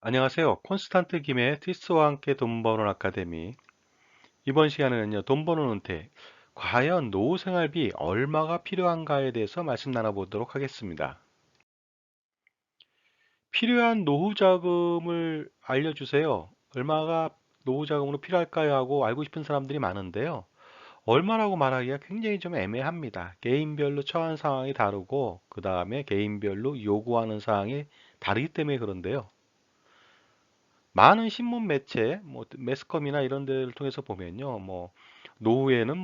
안녕하세요. 콘스탄트 김의 티스와 함께 돈 버는 아카데미. 이번 시간에는요, 돈 버는 은퇴. 과연 노후 생활비 얼마가 필요한가에 대해서 말씀 나눠보도록 하겠습니다. 필요한 노후 자금을 알려주세요. 얼마가 노후 자금으로 필요할까요? 하고 알고 싶은 사람들이 많은데요. 얼마라고 말하기가 굉장히 좀 애매합니다. 개인별로 처한 상황이 다르고, 그 다음에 개인별로 요구하는 사항이 다르기 때문에 그런데요. 많은 신문 매체, 뭐 매스컴이나 이런 데를 통해서 보면요, 노후에는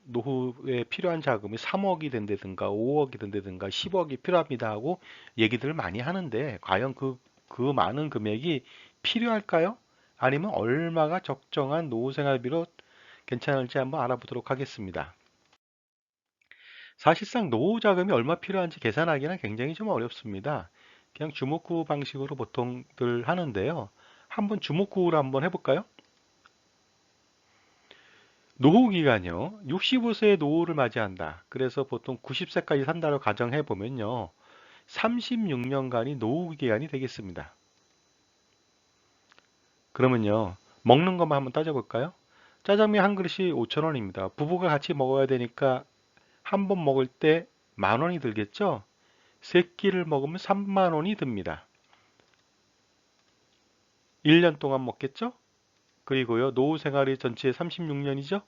노후에 필요한 자금이 3억이 된다든가 5억이 된다든가 10억이 필요합니다 하고 얘기들을 많이 하는데 과연 그 많은 금액이 필요할까요? 아니면 얼마가 적정한 노후 생활비로 괜찮을지 한번 알아보도록 하겠습니다. 사실상 노후 자금이 얼마 필요한지 계산하기는 굉장히 좀 어렵습니다. 그냥 주먹구 방식으로 보통들 하는데요. 한번 주먹구를 한번 해볼까요? 노후 기간요. 65세의 노후를 맞이한다. 그래서 보통 90세까지 산다고 가정해 보면요. 36년간이 노후 기간이 되겠습니다. 그러면요. 먹는 것만 한번 따져볼까요? 짜장면 한 그릇이 5,000원입니다. 부부가 같이 먹어야 되니까 한 번 먹을 때 10,000원이 들겠죠? 세 끼를 먹으면 3만 원이 듭니다. 1년 동안 먹겠죠? 그리고요. 노후 생활이 전체 36년이죠?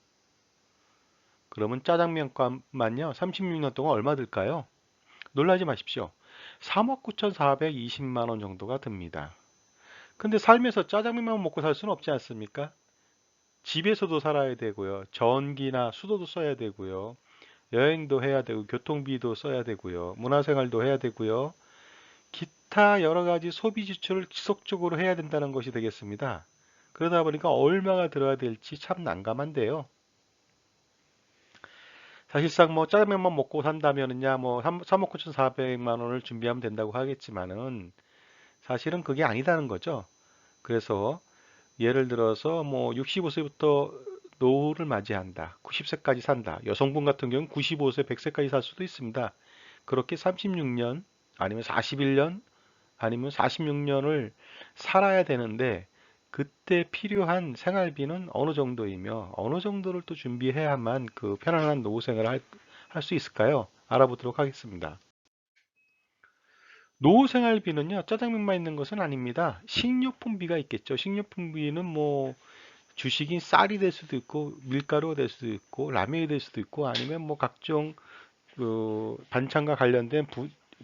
그러면 짜장면 값만요. 36년 동안 얼마 들까요? 놀라지 마십시오. 3억 9,420만 원 정도가 듭니다. 근데 살면서 짜장면만 먹고 살 수는 없지 않습니까? 집에서도 살아야 되고요. 전기나 수도도 써야 되고요. 여행도 해야 되고 교통비도 써야 되고요. 문화생활도 해야 되고요. 기타 여러 가지 소비 지출을 지속적으로 해야 된다는 것이 되겠습니다. 그러다 보니까 얼마가 들어야 될지 참 난감한데요. 사실상 짜장면만 먹고 산다면은야 3억 9,400만 원을 준비하면 된다고 하겠지만은 사실은 그게 아니다는 거죠. 그래서 예를 들어서 65세부터 노후를 맞이한다. 90세까지 산다. 여성분 같은 경우는 95세, 100세까지 살 수도 있습니다. 그렇게 36년 아니면 41년 아니면 46년을 살아야 되는데 그때 필요한 생활비는 어느 정도이며 어느 정도를 또 준비해야만 그 편안한 노후 생활을 할 수 있을까요? 알아보도록 하겠습니다. 노후 생활비는요, 짜장면만 있는 것은 아닙니다. 식료품비가 있겠죠. 식료품비는 주식인 쌀이 될 수도 있고, 밀가루가 될 수도 있고, 라면이 될 수도 있고, 아니면 각종 그 반찬과 관련된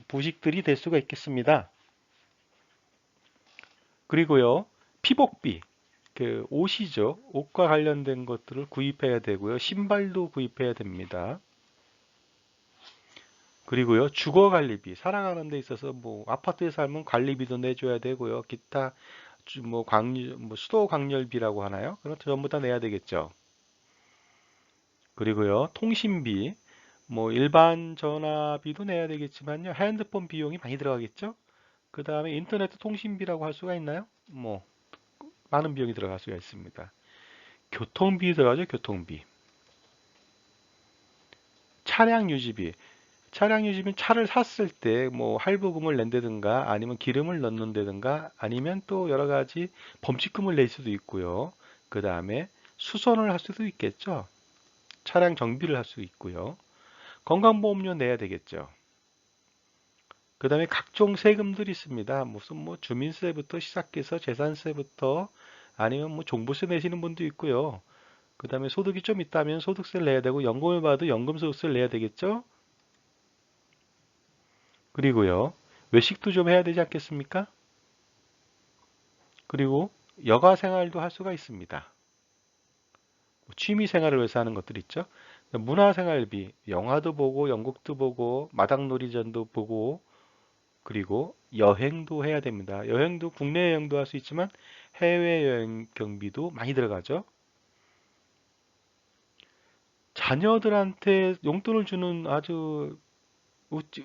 부식들이 될 수가 있겠습니다. 그리고요, 피복비, 그 옷이죠. 옷과 관련된 것들을 구입해야 되고요. 신발도 구입해야 됩니다. 그리고요, 주거 관리비, 살아가는 데 있어서 아파트에 살면 관리비도 내줘야 되고요. 기타 수도 광열비라고 하나요? 그런 거 전부 다 내야 되겠죠. 그리고요, 통신비, 일반 전화비도 내야 되겠지만요. 핸드폰 비용이 많이 들어가겠죠? 그 다음에 인터넷 통신비라고 할 수가 있나요? 많은 비용이 들어갈 수가 있습니다. 교통비 들어가죠, 교통비. 차량 유지비. 차량 유지비는 차를 샀을 때 할부금을 낸다든가 아니면 기름을 넣는다든가 아니면 또 여러 가지 범칙금을 낼 수도 있고요. 그 다음에 수선을 할 수도 있겠죠. 차량 정비를 할 수 있고요. 건강보험료 내야 되겠죠. 그 다음에 각종 세금들이 있습니다. 무슨 주민세부터 시작해서 재산세부터 아니면 종부세 내시는 분도 있고요. 그 다음에 소득이 좀 있다면 소득세를 내야 되고 연금을 받아도 연금소득세를 내야 되겠죠. 그리고요. 외식도 좀 해야 되지 않겠습니까? 그리고 여가 생활도 할 수가 있습니다. 취미 생활을 위해서 하는 것들 있죠. 문화생활비, 영화도 보고 연극도 보고 마당놀이전도 보고 그리고 여행도 해야 됩니다. 여행도 국내 여행도 할 수 있지만 해외여행 경비도 많이 들어가죠. 자녀들한테 용돈을 주는 아주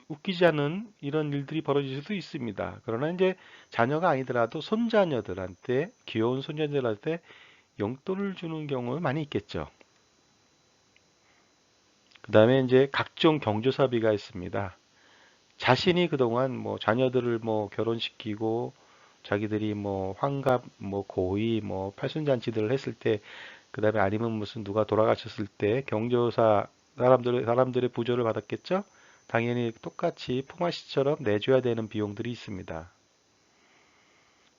웃기지 않은 이런 일들이 벌어질 수도 있습니다. 그러나 이제 자녀가 아니더라도 손자녀들한테, 귀여운 손자녀들한테 용돈을 주는 경우는 많이 있겠죠. 그 다음에 이제 각종 경조사비가 있습니다. 자신이 그동안 자녀들을 결혼시키고 자기들이 뭐 환갑, 뭐 고이, 뭐 팔순잔치들을 했을 때, 그 다음에 아니면 무슨 누가 돌아가셨을 때 경조사 사람들의 부조를 받았겠죠? 당연히 똑같이 풍화시처럼 내줘야 되는 비용들이 있습니다.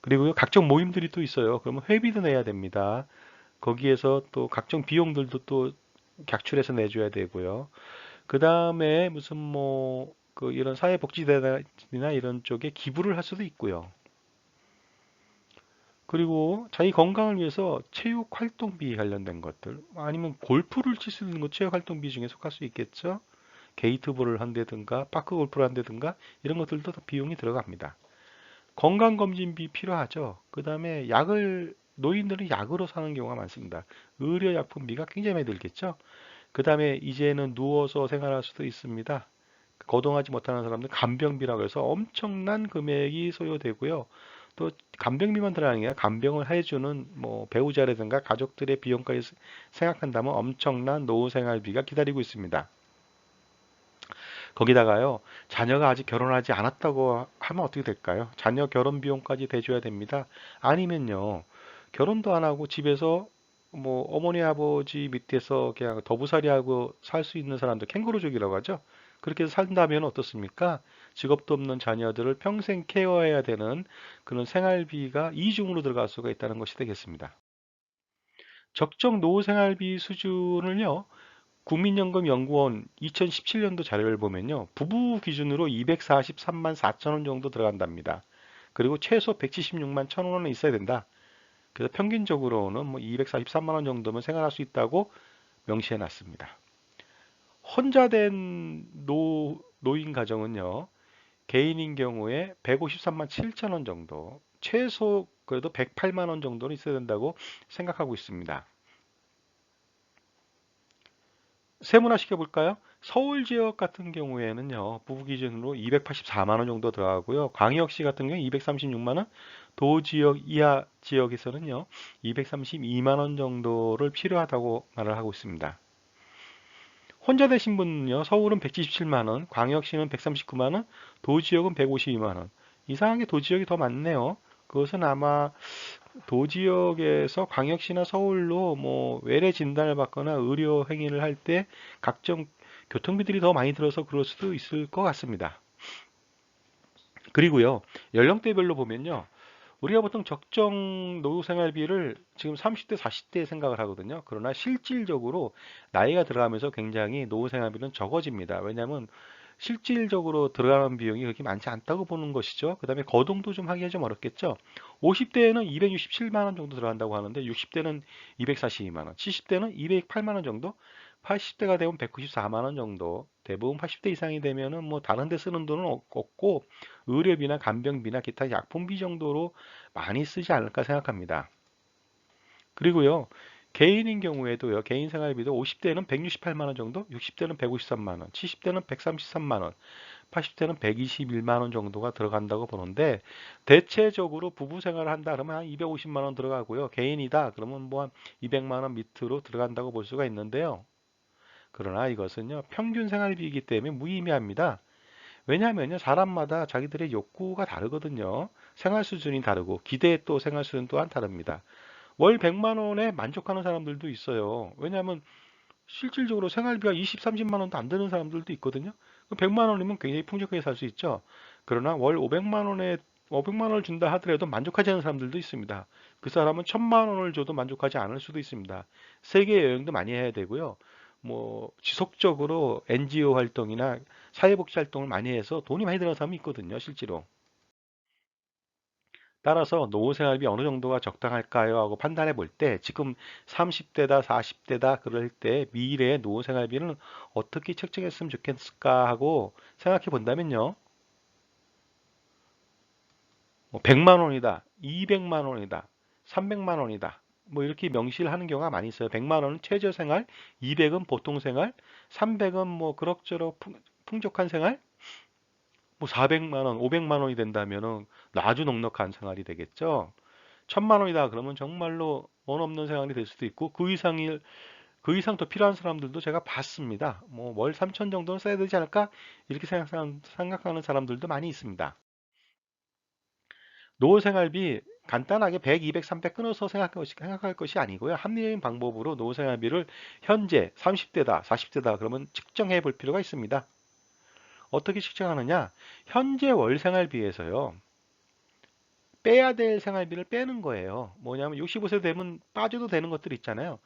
그리고 각종 모임들이 또 있어요. 그러면 회비도 내야 됩니다. 거기에서 또 각종 비용들도 또 각출해서 내줘야 되고요. 그 다음에 무슨 뭐 그 이런 사회복지대나 이런 쪽에 기부를 할 수도 있고요. 그리고 자기 건강을 위해서 체육 활동비 관련된 것들 아니면 골프를 칠 수 있는 것 체육 활동비 중에 속할 수 있겠죠. 게이트볼을 한다든가 파크 골프를 한다든가 이런 것들도 다 비용이 들어갑니다. 건강검진비 필요하죠. 그 다음에 노인들은 약으로 사는 경우가 많습니다. 의료약품비가 굉장히 많이 들겠죠. 그 다음에 이제는 누워서 생활할 수도 있습니다. 거동하지 못하는 사람들 간병비라고 해서 엄청난 금액이 소요되고요. 또 간병비만 들어가는 게 아니라 간병을 해주는 뭐 배우자라든가 가족들의 비용까지 생각한다면 엄청난 노후 생활비가 기다리고 있습니다. 거기다가요, 자녀가 아직 결혼하지 않았다고 하면 어떻게 될까요? 자녀 결혼 비용까지 대줘야 됩니다. 아니면요, 결혼도 안 하고 집에서 뭐 어머니 아버지 밑에서 그냥 더부살이하고 살 수 있는 사람들 캥거루족이라고 하죠. 그렇게 해서 산다면 어떻습니까? 직업도 없는 자녀들을 평생 케어해야 되는 그런 생활비가 이중으로 들어갈 수가 있다는 것이 되겠습니다. 적정 노후 생활비 수준을요, 국민연금연구원 2017년도 자료를 보면요, 부부 기준으로 243만 4천 원 정도 들어간답니다. 그리고 최소 176만 1천 원은 있어야 된다. 그래서 평균적으로는 뭐 243만 원 정도면 생활할 수 있다고 명시해 놨습니다. 혼자 된 노인 가정은요, 개인인 경우에 153만 7천 원 정도, 최소 그래도 108만 원 정도는 있어야 된다고 생각하고 있습니다. 세분화 시켜볼까요? 서울 지역 같은 경우에는요, 부부 기준으로 284만 원 정도 들어가고요. 광역시 같은 경우에 236만 원, 도지역 이하 지역에서는요, 232만 원 정도를 필요하다고 말을 하고 있습니다. 혼자 되신 분은요, 서울은 177만 원, 광역시는 139만 원, 도지역은 152만 원. 이상하게 도지역이 더 많네요. 그것은 아마 도지역에서 광역시나 서울로 뭐 외래 진단을 받거나 의료 행위를 할 때 각종 교통비들이 더 많이 들어서 그럴 수도 있을 것 같습니다. 그리고요, 연령대별로 보면요, 우리가 보통 적정 노후 생활비를 지금 30대, 40대에 생각을 하거든요. 그러나 실질적으로 나이가 들어가면서 굉장히 노후 생활비는 적어집니다. 왜냐하면 실질적으로 들어가는 비용이 그렇게 많지 않다고 보는 것이죠. 그 다음에 거동도 좀 하기가 좀 어렵겠죠. 50대에는 267만 원 정도 들어간다고 하는데 60대는 242만 원, 70대는 208만 원 정도, 80대가 되면 194만 원 정도, 대부분 80대 이상이 되면은 뭐 다른 데 쓰는 돈은 없고 의료비나 간병비나 기타 약품비 정도로 많이 쓰지 않을까 생각합니다. 그리고요, 개인인 경우에도요, 개인 생활비도 50대는 168만 원 정도, 60대는 153만 원, 70대는 133만 원, 80대는 121만 원 정도가 들어간다고 보는데 대체적으로 부부 생활을 한다 그러면 한 250만 원 들어가고요. 개인이다 그러면 뭐 한 200만 원 밑으로 들어간다고 볼 수가 있는데요. 그러나 이것은요, 평균 생활비이기 때문에 무의미합니다. 왜냐하면요, 사람마다 자기들의 욕구가 다르거든요. 생활 수준이 다르고 기대의 또 생활 수준 또한 다릅니다. 월 100만 원에 만족하는 사람들도 있어요. 왜냐하면 실질적으로 생활비가 20, 30만 원도 안 되는 사람들도 있거든요. 100만 원이면 굉장히 풍족하게 살 수 있죠. 그러나 월 500만 원을 준다 하더라도 만족하지 않는 사람들도 있습니다. 그 사람은 1000만 원을 줘도 만족하지 않을 수도 있습니다. 세계 여행도 많이 해야 되고요. 뭐 지속적으로 NGO 활동이나 사회복지 활동을 많이 해서 돈이 많이 드는 사람이 있거든요, 실제로. 따라서 노후 생활비 어느 정도가 적당할까요? 하고 판단해 볼 때 지금 30대다 40대다 그럴 때 미래의 노후 생활비는 어떻게 책정했으면 좋겠을까 하고 생각해 본다면요. 뭐 100만 원이다, 200만 원이다, 300만 원이다. 뭐 이렇게 명시를 하는 경우가 많이 있어요. 100만 원은 최저 생활, 200은 보통 생활, 300은 뭐 그럭저럭 풍족한 생활, 뭐 400만 원, 500만 원이 된다면은 아주 넉넉한 생활이 되겠죠. 1000만 원이다 그러면 정말로 원 없는 생활이 될 수도 있고 그 이상 더 필요한 사람들도 제가 봤습니다. 뭐 월 3천 정도는 써야 되지 않을까? 이렇게 생각하는 사람들도 많이 있습니다. 노후생활비 간단하게 100, 200, 300 끊어서 생각할 것이 아니고요. 합리적인 방법으로 노후생활비를 현재 30대다, 40대다 그러면 측정해 볼 필요가 있습니다. 어떻게 측정하느냐? 현재 월 생활비에서요. 빼야 될 생활비를 빼는 거예요. 뭐냐면 65세 되면 빠져도 되는 것들 있잖아요.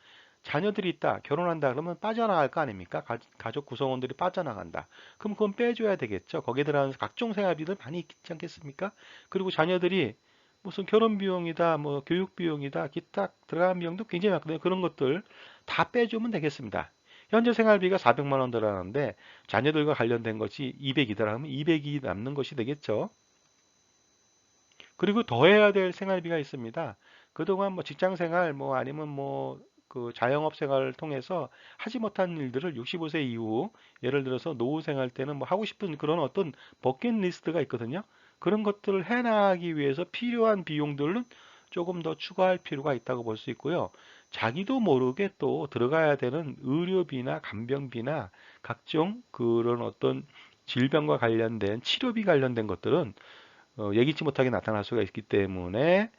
자녀들이 있다, 결혼한다 그러면 빠져나갈 거 아닙니까? 가족 구성원들이 빠져나간다. 그럼 그건 빼줘야 되겠죠. 거기에 들어가는 각종 생활비들 많이 있지 않겠습니까? 그리고 자녀들이 무슨 결혼 비용이다, 뭐 교육 비용이다, 기타 들어가는 비용도 굉장히 많거든요. 그런 것들 다 빼주면 되겠습니다. 현재 생활비가 400만 원 들어가는데 자녀들과 관련된 것이 200이더라 하면 200이 남는 것이 되겠죠. 그리고 더 해야 될 생활비가 있습니다. 그동안 뭐 직장 생활 뭐 아니면 뭐 그 자영업 생활을 통해서 하지 못한 일들을 65세 이후 예를 들어서 노후 생활 때는 뭐 하고 싶은 그런 어떤 버킷리스트가 있거든요. 그런 것들을 해나가기 위해서 필요한 비용들은 조금 더 추가할 필요가 있다고 볼 수 있고요. 자기도 모르게 또 들어가야 되는 의료비나 간병비나 각종 그런 어떤 질병과 관련된 치료비 관련된 것들은 예기치 못하게 나타날 수가 있기 때문에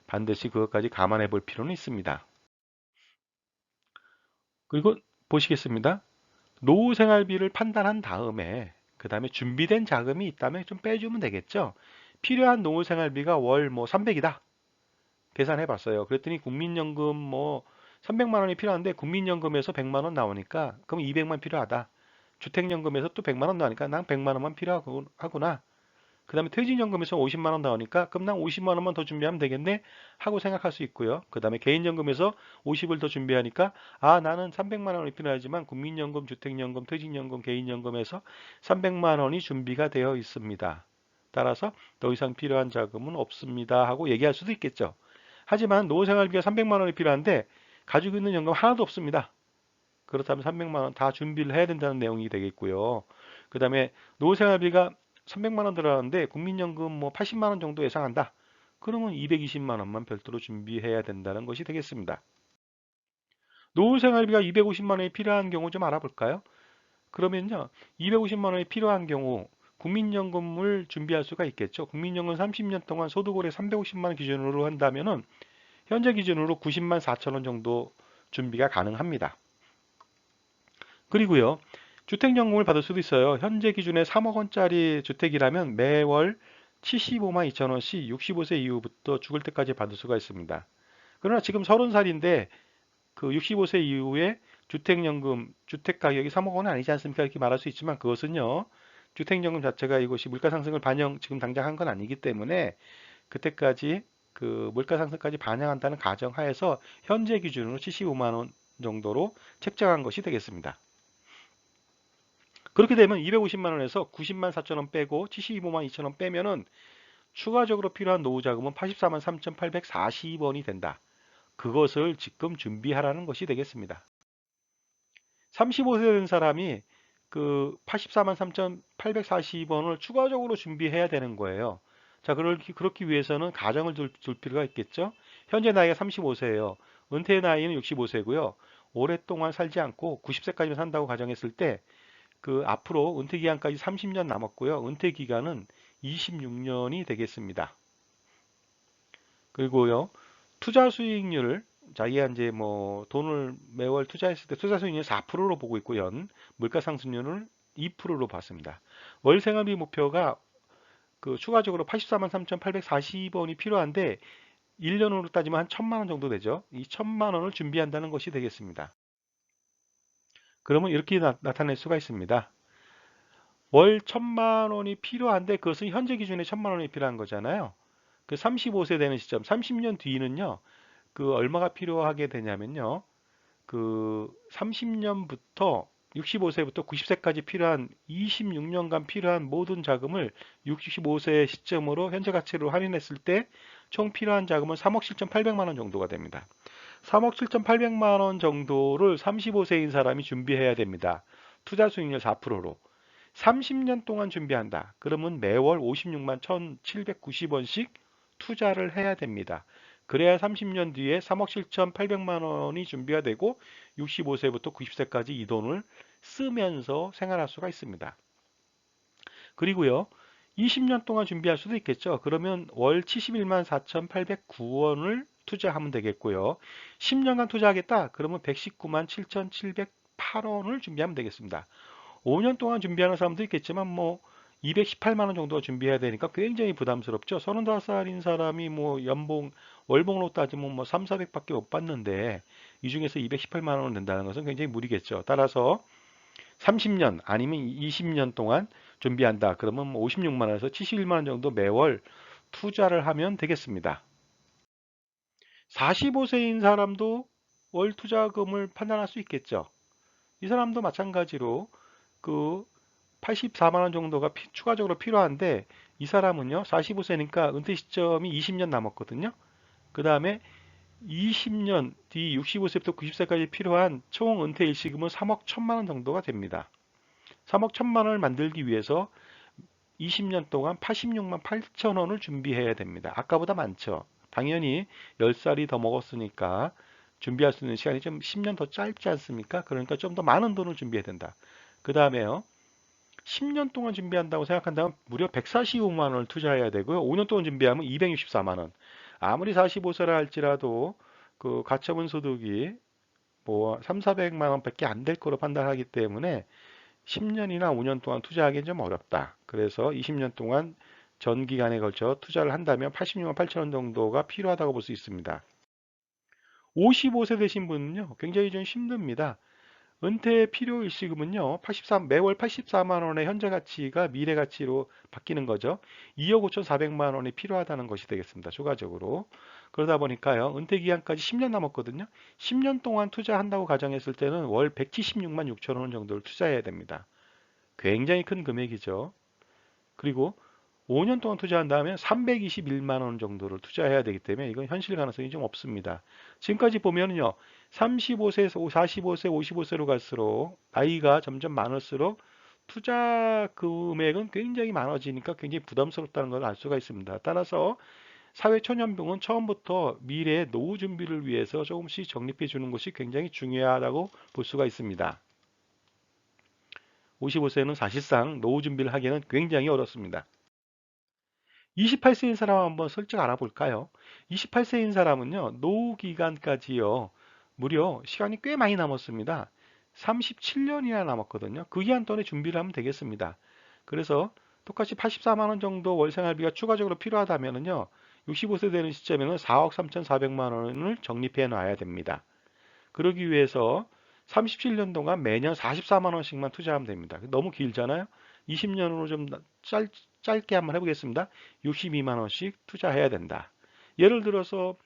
반드시 그것까지 감안해 볼 필요는 있습니다. 그리고 보시겠습니다. 노후 생활비를 판단한 다음에 그 다음에 준비된 자금이 있다면 좀 빼주면 되겠죠. 필요한 노후 생활비가 월 뭐 300이다. 계산해 봤어요. 그랬더니 국민연금 뭐 300만 원이 필요한데 국민연금에서 100만 원 나오니까 그럼 200만 필요하다. 주택연금에서 또 100만 원 나오니까 난 100만 원만 필요하구나. 그 다음에 퇴직연금에서 50만 원 나오니까 그럼 난 50만 원만 더 준비하면 되겠네 하고 생각할 수 있고요. 그 다음에 개인연금에서 50을 더 준비하니까 아 나는 300만 원이 필요하지만 국민연금, 주택연금, 퇴직연금, 개인연금에서 300만 원이 준비가 되어 있습니다. 따라서 더 이상 필요한 자금은 없습니다 하고 얘기할 수도 있겠죠. 하지만 노후생활비가 300만 원이 필요한데 가지고 있는 연금 하나도 없습니다. 그렇다면 300만 원 다 준비를 해야 된다는 내용이 되겠고요. 그 다음에 노후생활비가 300만 원 들어가는데 국민연금 뭐 80만 원 정도 예상한다. 그러면 220만 원만 별도로 준비해야 된다는 것이 되겠습니다. 노후생활비가 250만 원이 필요한 경우 좀 알아볼까요? 그러면요. 250만 원이 필요한 경우 국민연금을 준비할 수가 있겠죠. 국민연금 30년 동안 소득월에 350만 원 기준으로 한다면은 현재 기준으로 90만 4천 원 정도 준비가 가능합니다. 그리고요. 주택연금을 받을 수도 있어요. 현재 기준에 3억 원짜리 주택이라면 매월 75만 2천 원씩 65세 이후부터 죽을 때까지 받을 수가 있습니다. 그러나 지금 30살인데 그 65세 이후에 주택연금, 주택 가격이 3억 원은 아니지 않습니까? 이렇게 말할 수 있지만 그것은요. 주택연금 자체가 이것이 물가 상승을 반영 지금 당장 한 건 아니기 때문에 그때까지 그 물가 상승까지 반영한다는 가정하에서 현재 기준으로 75만 원 정도로 책정한 것이 되겠습니다. 그렇게 되면 250만 원에서 90만 4천 원 빼고 75만 2천 원 빼면은 추가적으로 필요한 노후 자금은 84만 3,840원이 된다. 그것을 지금 준비하라는 것이 되겠습니다. 35세 된 사람이 그 84만 3,840원을 추가적으로 준비해야 되는 거예요. 자, 그렇기 위해서는 가정을 둘 필요가 있겠죠? 현재 나이가 35세예요. 은퇴 나이는 65세고요. 오랫동안 살지 않고 90세까지만 산다고 가정했을 때 그 앞으로 은퇴 기간까지 30년 남았고요. 은퇴 기간은 26년이 되겠습니다. 그리고요. 투자 수익률을 자기가 이제 뭐 돈을 매월 투자했을 때 투자 수익률 4%로 보고 있고 물가 상승률을 2%로 봤습니다. 월 생활비 목표가 그 추가적으로 84만 3,840원이 필요한데 1년으로 따지면 한 1,000만 원 정도 되죠. 이 1,000만 원을 준비한다는 것이 되겠습니다. 그러면 이렇게 나타낼 수가 있습니다. 월 1,000만 원이 필요한데 그것은 현재 기준에 1,000만 원이 필요한 거잖아요. 그 35세 되는 시점, 30년 뒤는요. 그 얼마가 필요하게 되냐면요. 그 30년부터 65세부터 90세까지 필요한 26년간 필요한 모든 자금을 65세 시점으로 현재 가치로 할인했을 때 총 필요한 자금은 3억 7,800만 원 정도가 됩니다. 3억 7,800만 원 정도를 35세인 사람이 준비해야 됩니다. 투자 수익률 4%로. 30년 동안 준비한다. 그러면 매월 56만 1,790원씩 투자를 해야 됩니다. 그래야 30년 뒤에 3억 7,800만 원이 준비가 되고 65세부터 90세까지 이 돈을 쓰면서 생활할 수가 있습니다. 그리고요. 20년 동안 준비할 수도 있겠죠. 그러면 월 71만 4,809원을 투자하면 되겠고요. 10년간 투자하겠다. 그러면 119만 7,708원을 준비하면 되겠습니다. 5년 동안 준비하는 사람도 있겠지만 뭐 218만 원 정도 준비해야 되니까 굉장히 부담스럽죠. 35살인 사람이 뭐 연봉 월봉으로 따지면 뭐 3, 400밖에 못 받는데 이 중에서 218만 원을 낸다는 것은 굉장히 무리겠죠. 따라서 30년 아니면 20년 동안 준비한다. 그러면 뭐 56만 원에서 71만 원 정도 매월 투자를 하면 되겠습니다. 45세인 사람도 월 투자금을 판단할 수 있겠죠. 이 사람도 마찬가지로 그 84만 원 정도가 추가적으로 필요한데 이 사람은요 45세니까 은퇴 시점이 20년 남았거든요. 그 다음에 20년 뒤 65세부터 90세까지 필요한 총 은퇴 일시금은 3억 1천만 원 정도가 됩니다. 3억 1천만 원을 만들기 위해서 20년 동안 86만 8천 원을 준비해야 됩니다. 아까보다 많죠. 당연히 10살이 더 먹었으니까 준비할 수 있는 시간이 좀 10년 더 짧지 않습니까? 그러니까 좀 더 많은 돈을 준비해야 된다. 그 다음에요. 10년 동안 준비한다고 생각한다면 무려 145만 원을 투자해야 되고요. 5년 동안 준비하면 264만 원. 아무리 45세라 할지라도 그 가처분 소득이 뭐 3, 400만 원밖에 안 될 거로 판단하기 때문에 10년이나 5년 동안 투자하기는 좀 어렵다. 그래서 20년 동안 전 기간에 걸쳐 투자를 한다면 86만 8천 원 정도가 필요하다고 볼 수 있습니다. 55세 되신 분은요, 굉장히 좀 힘듭니다. 은퇴 필요 일시금은요, 매월 84만 원의 현재 가치가 미래 가치로 바뀌는 거죠. 2억 5,400만 원이 필요하다는 것이 되겠습니다. 추가적으로. 그러다 보니까요, 은퇴 기간까지 10년 남았거든요. 10년 동안 투자한다고 가정했을 때는 월 176만 6천 원 정도를 투자해야 됩니다. 굉장히 큰 금액이죠. 그리고 5년 동안 투자한다면 321만 원 정도를 투자해야 되기 때문에 이건 현실 가능성이 좀 없습니다. 지금까지 보면요. 35세에서 45세, 55세로 갈수록 나이가 점점 많을수록 투자 금액은 굉장히 많아지니까 굉장히 부담스럽다는 걸 알 수가 있습니다. 따라서 사회초년병은 처음부터 미래의 노후 준비를 위해서 조금씩 적립해 주는 것이 굉장히 중요하다고 볼 수가 있습니다. 55세는 사실상 노후 준비를 하기에는 굉장히 어렵습니다. 28세인 사람 한번 슬쩍 알아볼까요? 28세인 사람은요, 노후 기간까지요, 무려 시간이 꽤 많이 남았습니다. 37년이나 남았거든요. 그 기간 동안에 준비를 하면 되겠습니다. 그래서 똑같이 84만 원 정도 월 생활비가 추가적으로 필요하다면요, 65세 되는 시점에는 4억 3,400만 원을 적립해 놔야 됩니다. 그러기 위해서 37년 동안 매년 44만 원씩만 투자하면 됩니다. 너무 길잖아요. 20년으로 좀 짧게 한번 해보겠습니다. 62만 원씩 투자해야 된다. 예를 들어서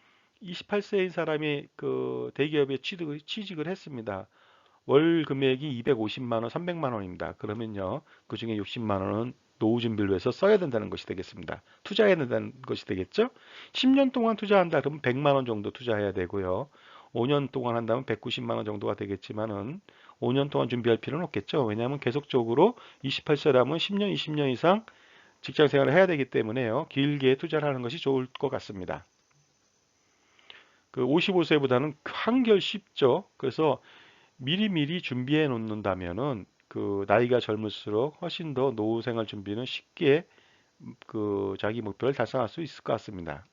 28세인 사람이 그 대기업에 취직을 했습니다. 월 금액이 250만 원, 300만 원입니다. 그러면요, 그 중에 60만 원은 노후 준비를 위해서 써야 된다는 것이 되겠습니다. 투자해야 된다는 것이 되겠죠? 10년 동안 투자한다 그러면 100만 원 정도 투자해야 되고요. 5년 동안 한다면 190만 원 정도가 되겠지만은 5년 동안 준비할 필요는 없겠죠. 왜냐하면 계속적으로 28세라면 10년, 20년 이상 직장 생활을 해야 되기 때문에요. 길게 투자를 하는 것이 좋을 것 같습니다. 그 55세보다는 한결 쉽죠. 그래서 미리미리 준비해 놓는다면은 그 나이가 젊을수록 훨씬 더 노후 생활 준비는 쉽게 그 자기 목표를 달성할 수 있을 것 같습니다.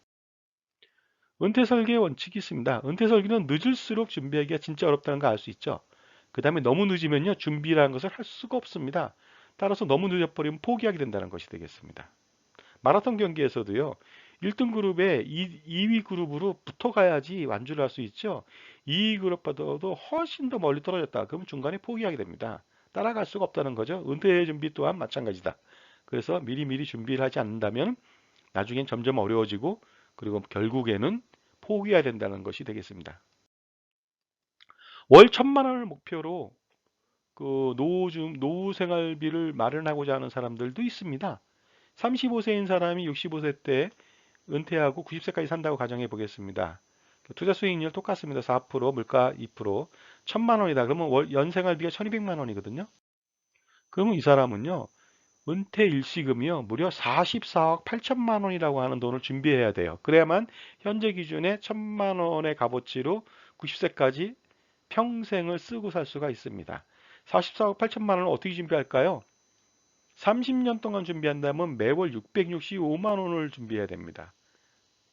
은퇴 설계의 원칙이 있습니다. 은퇴 설계는 늦을수록 준비하기가 진짜 어렵다는 거 알 수 있죠. 그 다음에 너무 늦으면요, 준비라는 것을 할 수가 없습니다. 따라서 너무 늦어버리면 포기하게 된다는 것이 되겠습니다. 마라톤 경기에서도요, 1등 그룹에 2위 그룹으로 붙어가야지 완주를 할 수 있죠. 2위 그룹보다도 훨씬 더 멀리 떨어졌다. 그럼 중간에 포기하게 됩니다. 따라갈 수가 없다는 거죠. 은퇴 준비 또한 마찬가지다. 그래서 미리미리 준비를 하지 않는다면 나중엔 점점 어려워지고 그리고 결국에는 포기해야 된다는 것이 되겠습니다. 월 1천만 원을 목표로 그 노후 생활비를 마련하고자 하는 사람들도 있습니다. 35세인 사람이 65세 때 은퇴하고 90세까지 산다고 가정해 보겠습니다. 투자 수익률 똑같습니다. 4%, 물가 2%, 1천만 원이다. 그러면 연생활비가 1200만 원이거든요. 그러면 이 사람은요, 은퇴 일시금이요, 무려 44억 8천만 원이라고 하는 돈을 준비해야 돼요. 그래야만 현재 기준의 1천만 원의 값어치로 90세까지 평생을 쓰고 살 수가 있습니다. 44억 8천만 원을 어떻게 준비할까요? 30년 동안 준비한다면 매월 665만 원을 준비해야 됩니다.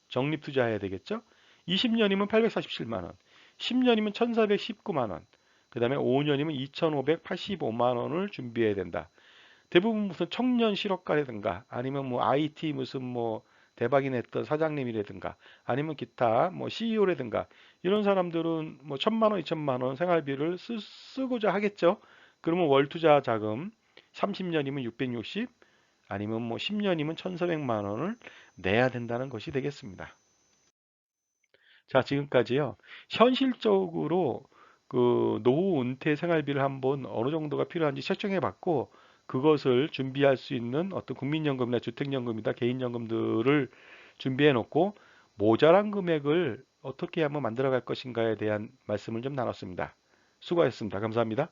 적립 투자해야 되겠죠? 20년이면 847만 원, 10년이면 1419만 원, 그 다음에 5년이면 2585만 원을 준비해야 된다. 대부분 무슨 청년 실업가라든가 아니면 뭐 IT 무슨 뭐 대박이 냈던 사장님이라든가 아니면 기타 뭐 CEO라든가 이런 사람들은 뭐 1,000만 원, 2,000만 원 생활비를 쓰고자 하겠죠. 그러면 월 투자 자금 30년이면 660 아니면 뭐 10년이면 1,400만 원을 내야 된다는 것이 되겠습니다. 자, 지금까지요. 현실적으로 그 노후 은퇴 생활비를 한번 어느 정도가 필요한지 책정해 봤고 그것을 준비할 수 있는 어떤 국민연금이나 주택연금이나 개인연금들을 준비해 놓고 모자란 금액을 어떻게 한번 만들어 갈 것인가에 대한 말씀을 좀 나눴습니다. 수고하셨습니다. 감사합니다.